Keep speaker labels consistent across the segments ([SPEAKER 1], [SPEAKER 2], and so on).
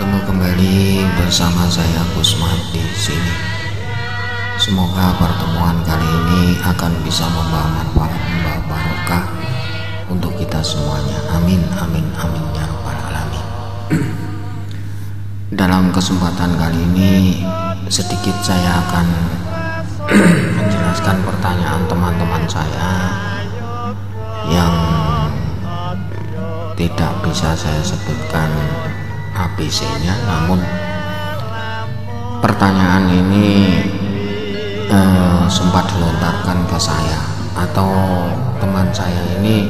[SPEAKER 1] Bertemu kembali bersama saya Gusman di sini. Semoga pertemuan kali ini akan bisa membawa manfaat, membawa barokah untuk kita semuanya. Amin, amin, amin ya rabbal alamin. Dalam kesempatan kali ini sedikit saya akan menjelaskan pertanyaan teman-teman saya yang tidak bisa saya sebutkan ABC-nya, namun pertanyaan ini sempat dilontarkan ke saya atau teman saya ini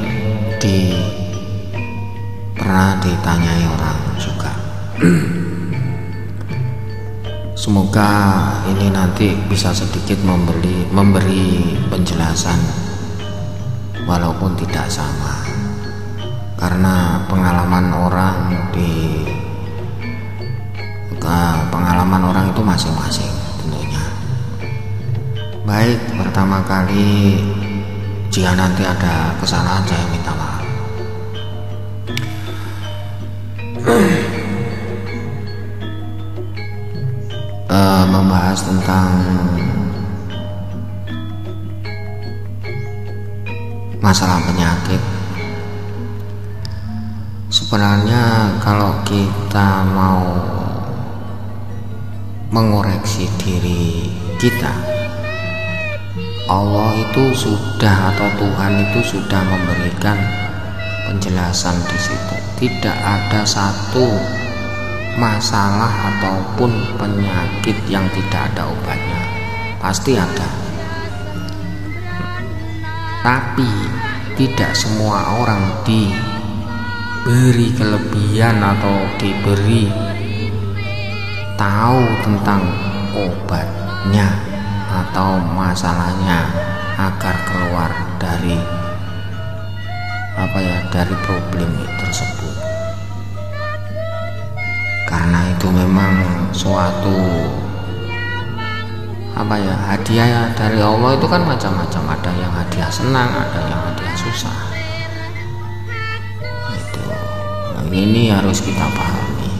[SPEAKER 1] pernah ditanyai orang juga. Semoga ini nanti bisa sedikit memberi penjelasan walaupun tidak sama, karena pengalaman orang itu masing-masing tentunya. Baik, pertama kali jika nanti ada kesalahan saya minta maaf. Membahas tentang masalah penyakit. Sebenarnya kalau kita mau mengoreksi diri kita, Allah itu sudah, atau Tuhan itu sudah memberikan penjelasan di situ. Tidak ada satu masalah ataupun penyakit yang tidak ada obatnya. Pasti ada. Tapi tidak semua orang diberi kelebihan atau diberi tahu tentang obatnya atau masalahnya agar keluar dari dari problem tersebut. Karena itu memang suatu hadiah dari Allah itu kan macam-macam. Ada yang hadiah senang, ada yang hadiah susah. Ini harus kita pahami.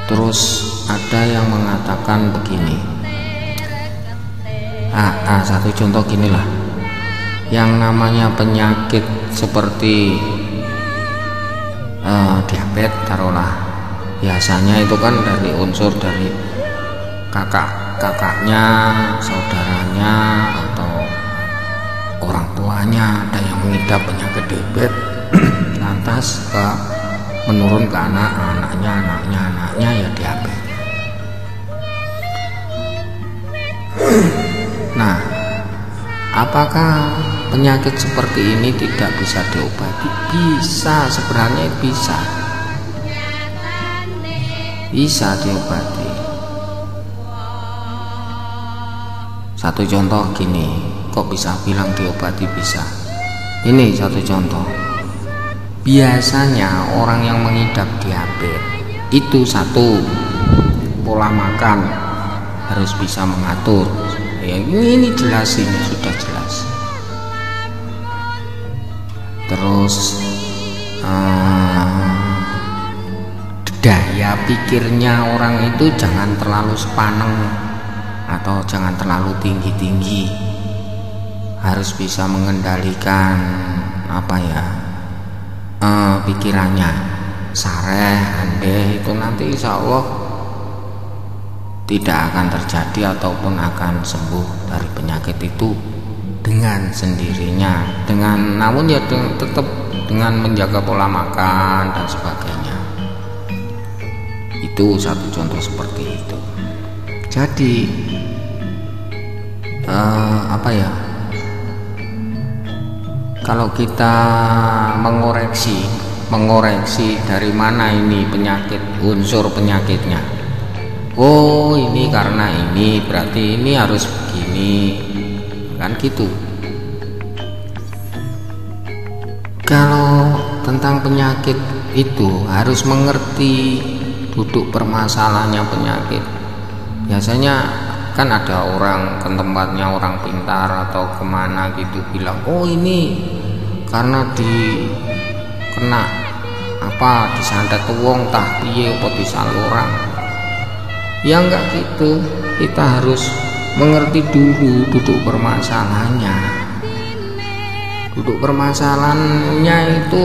[SPEAKER 1] Terus ada yang mengatakan begini, satu contoh ginilah, yang namanya penyakit seperti diabetes taruhlah, biasanya itu kan dari unsur dari kakaknya, saudaranya, atau orang tuanya ada yang mengidap penyakit diabetes lantas menurun ke anaknya ya diabetes. Nah, apakah penyakit seperti ini tidak bisa diobati? Bisa, sebenarnya bisa diobati. Satu contoh gini, kok bisa bilang diobati bisa? Ini satu contoh. Biasanya orang yang mengidap diabetes itu satu, pola makan harus bisa mengatur. Ya, ini jelas, ini sudah jelas. Terus daya pikirnya orang itu jangan terlalu sepaneng atau jangan terlalu tinggi-tinggi. Harus bisa mengendalikan pikirannya. Sareh, andeh, itu nanti insya Allah tidak akan terjadi ataupun akan sembuh dari penyakit itu dengan sendirinya, namun ya tetap dengan menjaga pola makan dan sebagainya. Itu satu contoh seperti itu. Jadi kalau kita mengoreksi dari mana ini penyakit, unsur penyakitnya, oh ini karena ini, berarti ini harus begini, kan gitu. Kalau tentang penyakit itu harus mengerti duduk permasalahannya penyakit. Biasanya kan ada orang ke tempatnya orang pintar atau kemana gitu bilang, oh ini karena kena apa disantet wong tah piye apa disal orang. Ya enggak gitu, kita harus mengerti dulu duduk permasalahannya. Duduk permasalahannya itu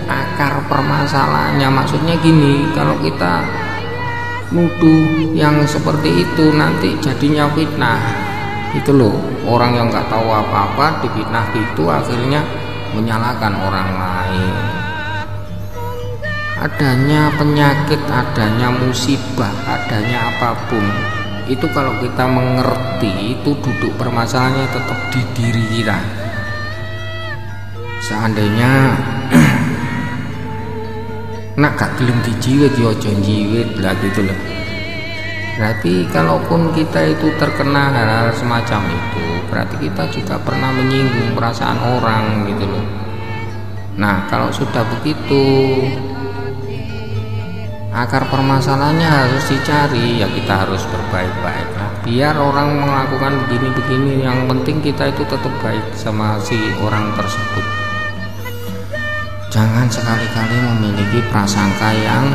[SPEAKER 1] akar permasalahannya, maksudnya gini, kalau kita nuduh yang seperti itu nanti jadinya fitnah itu loh. Orang yang nggak tahu apa-apa difitnah gitu, akhirnya menyalahkan orang lain. Adanya penyakit, adanya musibah, adanya apapun itu, kalau kita mengerti itu duduk permasalahannya tetap di diri kita. Seandainya nak gak gelem dijiwit ya aja jiwit lah gitu loh. Berarti kalaupun kita itu terkena hal-hal semacam itu, berarti kita juga pernah menyinggung perasaan orang gitu loh. Nah kalau sudah begitu, akar permasalahannya harus dicari, ya kita harus berbaik-baik lah. Biar orang melakukan begini-begini, yang penting kita itu tetap baik sama si orang tersebut. Jangan sekali-kali memiliki prasangka yang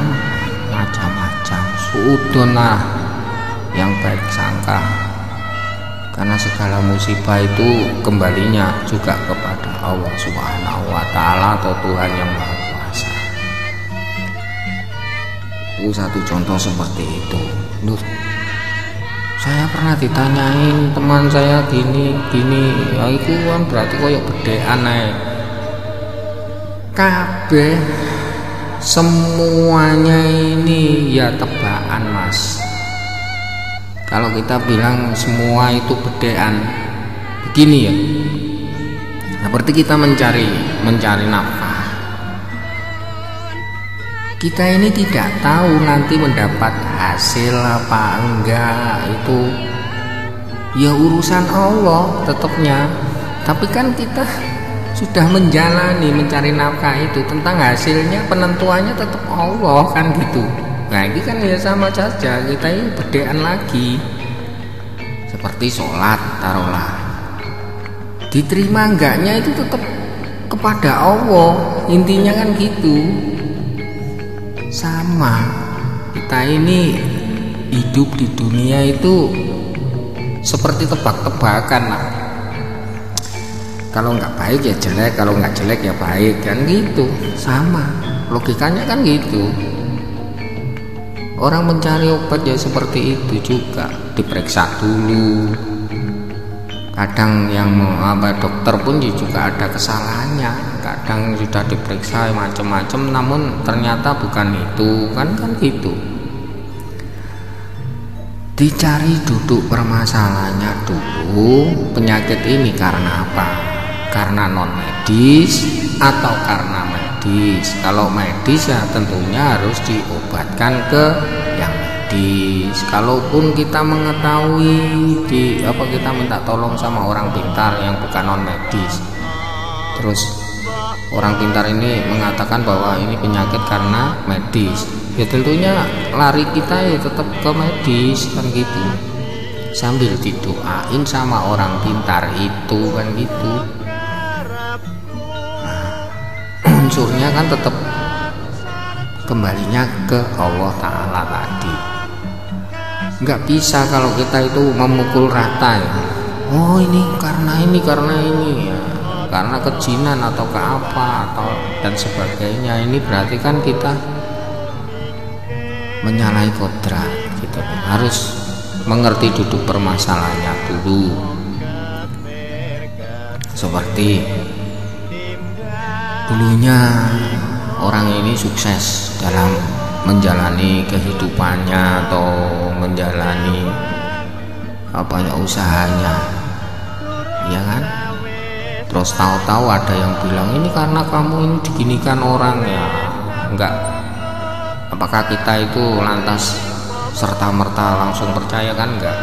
[SPEAKER 1] macam-macam. Suudonlah yang baik sangka, karena segala musibah itu kembalinya juga kepada Allah Subhanahu wa Ta'ala atau Tuhan yang Maha Kuasa. Itu satu contoh seperti itu. Loh, saya pernah ditanyain teman saya gini, ya itu kan berarti koyok bedean ae. Kabeh semuanya ini ya tebakan mas. Kalau kita bilang semua itu bedean begini ya, seperti kita mencari nafkah. Kita ini tidak tahu nanti mendapat hasil apa enggak, itu ya urusan Allah tetapnya. Tapi kan kita sudah menjalani mencari nafkah itu, tentang hasilnya penentuannya tetap Allah kan gitu. Nah ini kan ya sama saja, kita ini bedean lagi. Seperti sholat taruhlah, diterima enggaknya itu tetap kepada Allah, intinya kan gitu. Sama kita ini hidup di dunia itu seperti tebak-tebakan lah. Kalau nggak baik ya jelek, kalau nggak jelek ya baik, kan gitu. Sama logikanya kan gitu. Orang mencari obat ya seperti itu juga, diperiksa dulu. Kadang yang dokter pun juga ada kesalahannya. Kadang sudah diperiksa macam-macam, namun ternyata bukan itu, kan gitu. Dicari duduk permasalahannya dulu, penyakit ini karena apa? Karena non medis atau karena medis. Kalau medis ya tentunya harus diobatkan ke yang medis. Kalaupun kita mengetahui kita minta tolong sama orang pintar yang bukan non medis, terus orang pintar ini mengatakan bahwa ini penyakit karena medis, ya tentunya lari kita ya tetap ke medis kan gitu, sambil didoain sama orang pintar itu kan gitu. Unsurnya kan tetap kembalinya ke Allah Ta'ala tadi. Nggak bisa kalau kita itu memukul rata ya, oh ini karena ini ya, karena kejinan atau ke apa atau dan sebagainya. Ini berarti kan kita menyalahi kodrat gitu. Harus mengerti duduk permasalahannya dulu. Seperti dulunya orang ini sukses dalam menjalani kehidupannya atau menjalani usahanya, ya kan? Terus tahu-tahu ada yang bilang ini karena kamu ini diginikan orang ya, enggak. Apakah kita itu lantas serta-merta langsung percaya? Kan enggak.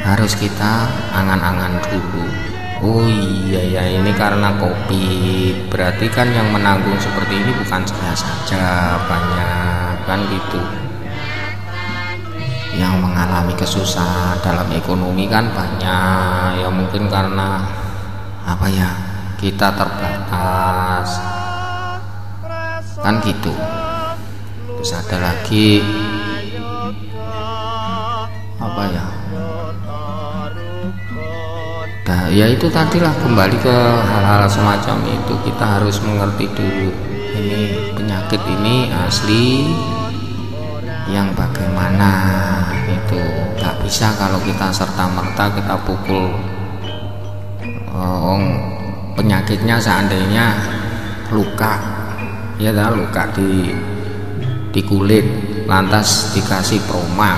[SPEAKER 1] Harus kita angan-angan dulu. Oh iya ya, ini karena COVID, berarti kan yang menanggung seperti ini bukan saya saja, banyak kan gitu. Yang mengalami kesusahan dalam ekonomi kan banyak, ya mungkin karena kita terbatas, kan gitu. Terus ada lagi apa ya, ya itu tadilah, kembali ke hal-hal semacam itu. Kita harus mengerti dulu ini penyakit ini asli yang bagaimana. Itu nggak bisa kalau kita serta-merta kita pukul penyakitnya. Seandainya luka, ya dah, luka di kulit lantas dikasih Proma,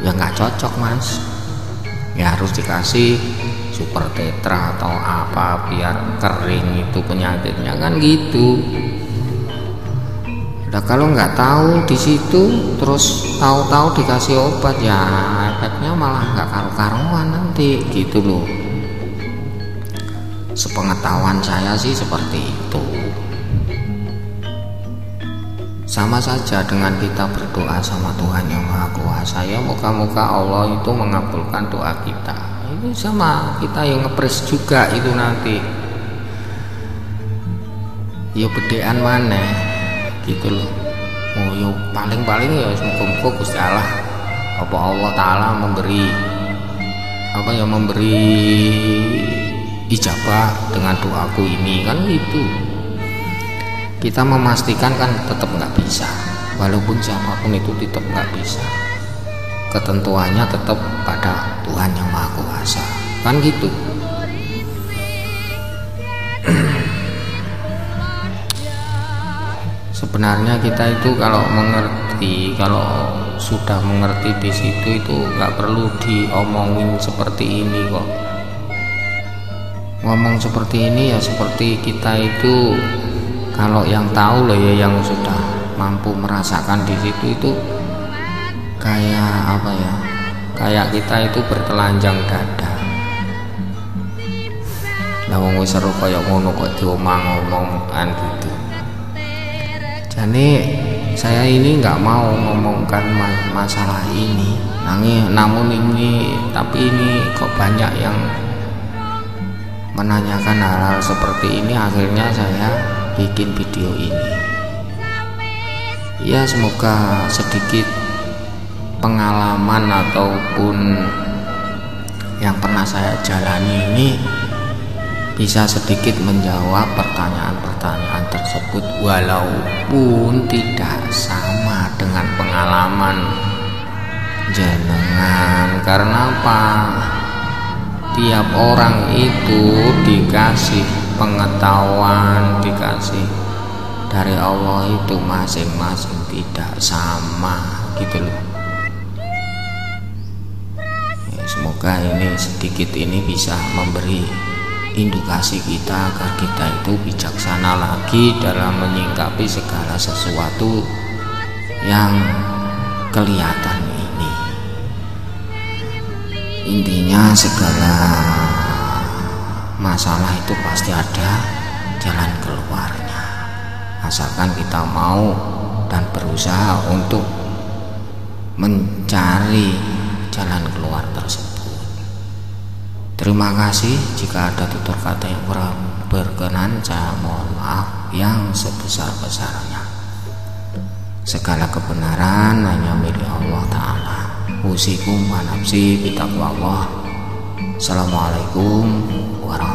[SPEAKER 1] ya nggak cocok mas, ya harus dikasih Super Tetra atau apa biar kering itu penyakitnya, kan gitu. Nah kalau nggak tahu di situ terus tahu-tahu dikasih obat, ya efeknya malah nggak karu-karuan nanti gitu loh. Sepengetahuan saya sih seperti itu. Sama saja dengan kita berdoa sama Tuhan yang Maha Kuasa, ya moga-moga Allah itu mengabulkan doa kita. Itu sama kita yang ngepres juga itu nanti. Ya bedean mana gitu loh. Oh ya paling-paling ya semoga-moga Gusti Allah apa Allah Ta'ala memberi apa ya, memberi ijabah dengan doaku ini, kan gitu. Kita memastikan kan tetap nggak bisa, walaupun siapapun itu tetap nggak bisa. Ketentuannya tetap pada Tuhan yang Maha Kuasa, kan gitu. Sebenarnya kita itu kalau mengerti, kalau sudah mengerti di situ itu nggak perlu diomongin seperti ini kok. Ngomong seperti ini ya seperti kita itu, kalau yang tahu loh ya, yang sudah mampu merasakan di situ itu kayak apa ya, kayak kita itu bertelanjang dada. Lah wong wis seru kayak ngono kok diomong-omongan gitu. Jadi saya ini nggak mau ngomongkan masalah ini, namun ini tapi ini kok banyak yang menanyakan hal-hal seperti ini, akhirnya saya bikin video ini. Ya semoga sedikit pengalaman ataupun yang pernah saya jalani ini bisa sedikit menjawab pertanyaan-pertanyaan tersebut, walaupun tidak sama dengan pengalaman jenengan. Karena apa? Tiap orang itu dikasih pengetahuan, dikasih dari Allah itu masing-masing tidak sama gitu loh. Ya, semoga ini sedikit ini bisa memberi indikasi kita agar kita itu bijaksana lagi dalam menyingkapi segala sesuatu yang kelihatan ini. Intinya segala masalah itu pasti ada jalan keluarnya, asalkan kita mau dan berusaha untuk mencari jalan keluar tersebut. Terima kasih. Jika ada tutur kata yang kurang berkenan, saya mohon maaf yang sebesar-besarnya. Segala kebenaran hanya milik Allah Ta'ala. Usikum wa nafsi bitaqwallah. Assalamualaikum warahmatullahi wabarakatuh.